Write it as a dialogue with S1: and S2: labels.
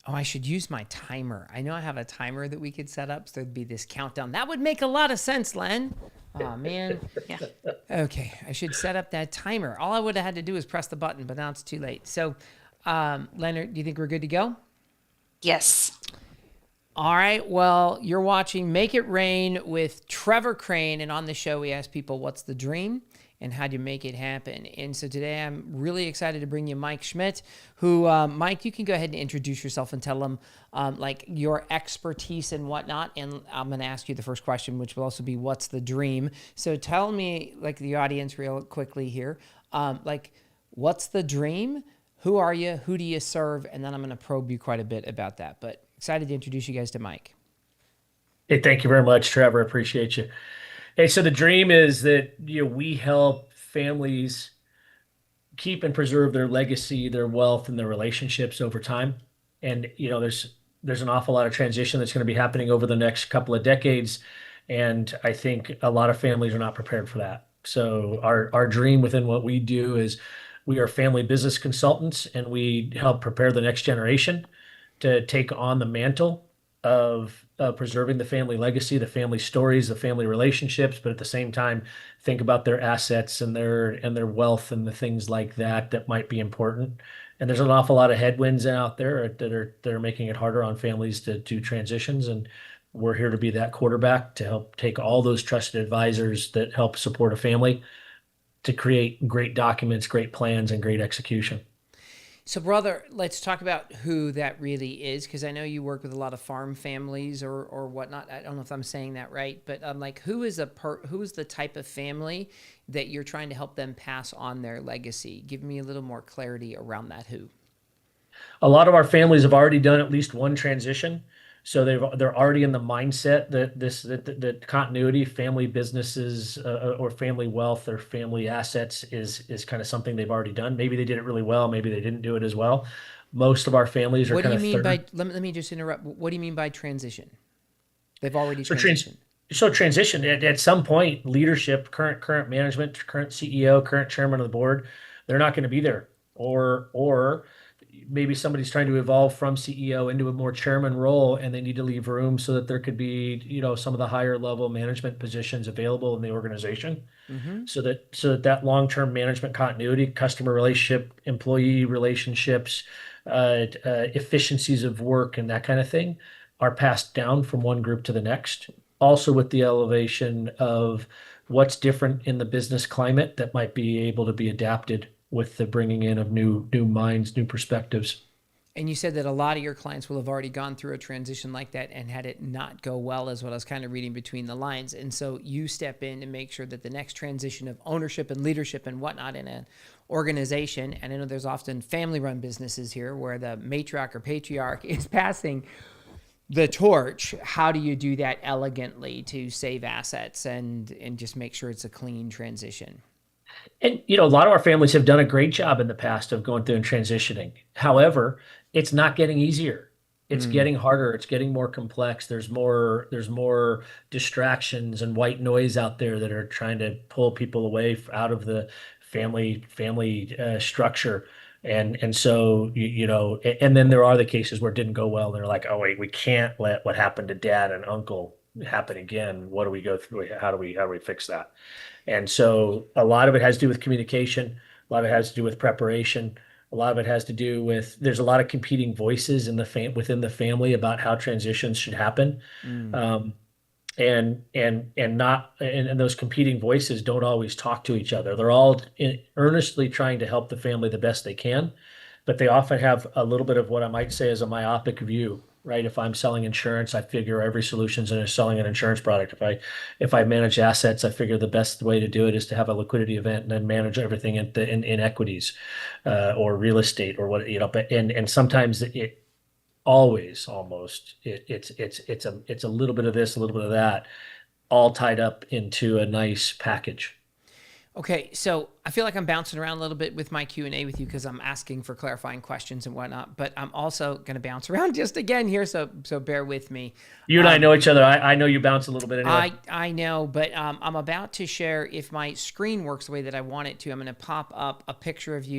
S1: Oh, I should use my timer. I know I have a timer that we could set up, so there'd be this countdown. That would make a lot of sense, Len. Oh, man.
S2: Yeah.
S1: Okay, I should set up that timer. All I would have had to do is press the button, but now it's too late. So, Leonard, do you think we're good to go?
S2: Yes.
S1: All right. Well, you're watching Make It Rain with Trevor Crane. And on the show, we ask people, what's the dream and how do you make it happen? And so today I'm really excited to bring you Mike Schmitt, who, Mike, you can go ahead and introduce yourself and tell them like your expertise and whatnot. And I'm going to ask you the first question, which will also be, what's the dream? So tell me, like the audience real quickly here, like what's the dream? Who are you? Who do you serve? And then I'm going to probe you quite a bit about that. But excited to introduce you guys to Mike.
S3: Hey, thank you very much, Trevor. Appreciate you. Hey, so the dream is that we help families keep and preserve their legacy, their wealth, and their relationships over time. And there's an awful lot of transition that's going to be happening over the next couple of decades, and I think a lot of families are not prepared for that. So our dream within what we do is we are family business consultants, and we help prepare the next generation to take on the mantle of preserving the family legacy, the family stories, the family relationships, but at the same time, think about their assets and their wealth and the things like that that might be important. And there's an awful lot of headwinds out there that are making it harder on families to do transitions. And we're here to be that quarterback to help take all those trusted advisors that help support a family to create great documents, great plans, and great execution.
S1: So, brother, let's talk about who that really is, because I know you work with a lot of farm families or whatnot. I don't know if I'm saying that right, but like, who is the type of family that you're trying to help them pass on their legacy? Give me a little more clarity around that. Who?
S3: A lot of our families have already done at least one transition, so they're already in the mindset that continuity, family businesses, or family wealth or family assets is kind of something they've already done. Maybe they did it really well, maybe they didn't do it as well. Most of our families are
S1: What do
S3: kind
S1: you
S3: of
S1: mean by,
S3: third.
S1: let me just interrupt. What do you mean by transition? They've already
S3: So trans
S1: transitioned.
S3: so transition at some point, leadership, current management, current CEO, current chairman of the board, they're not going to be there, or maybe somebody's trying to evolve from CEO into a more chairman role, and they need to leave room so that there could be, some of the higher level management positions available in the organization,
S1: Mm-hmm.
S3: so that long-term management continuity, customer relationship, employee relationships, efficiencies of work, and that kind of thing are passed down from one group to the next. Also, with the elevation of what's different in the business climate that might be able to be adapted with the bringing in of new minds, new perspectives.
S1: And you said that a lot of your clients will have already gone through a transition like that and had it not go well, is what I was kind of reading between the lines. And so you step in to make sure that the next transition of ownership and leadership and whatnot in an organization, and I know there's often family-run businesses here where the matriarch or patriarch is passing the torch. How do you do that elegantly to save assets and just make sure it's a clean transition?
S3: And a lot of our families have done a great job in the past of going through and transitioning. However, it's not getting easier. It's
S1: Mm.
S3: getting harder. It's getting more complex. There's more distractions and white noise out there that are trying to pull people away out of the family structure. And so and then there are the cases where it didn't go well. They're like, oh wait, we can't let what happened to dad and uncle happen again. What do we go through? How do we fix that? And so a lot of it has to do with communication. A lot of it has to do with preparation. A lot of it has to do with there's a lot of competing voices in within the family about how transitions should happen.
S1: Mm.
S3: Um, and those competing voices don't always talk to each other. They're all earnestly trying to help the family the best they can, but they often have a little bit of what I might say is a myopic view, right? If I'm selling insurance, I figure every solution's in selling an insurance product. If I manage assets, I figure the best way to do it is to have a liquidity event and then manage everything in equities, or real estate or what, but and sometimes it always almost it's a little bit of this, a little bit of that, all tied up into a nice package.
S1: Okay, so I feel like I'm bouncing around a little bit with my Q&A with you because I'm asking for clarifying questions and whatnot, but I'm also going to bounce around just again here, so bear with me.
S3: You and I
S1: Um,
S3: know each other. I know you bounce a little bit anyway.
S1: I know, but I'm about to share, if my screen works the way that I want it to, I'm going to pop up a picture of you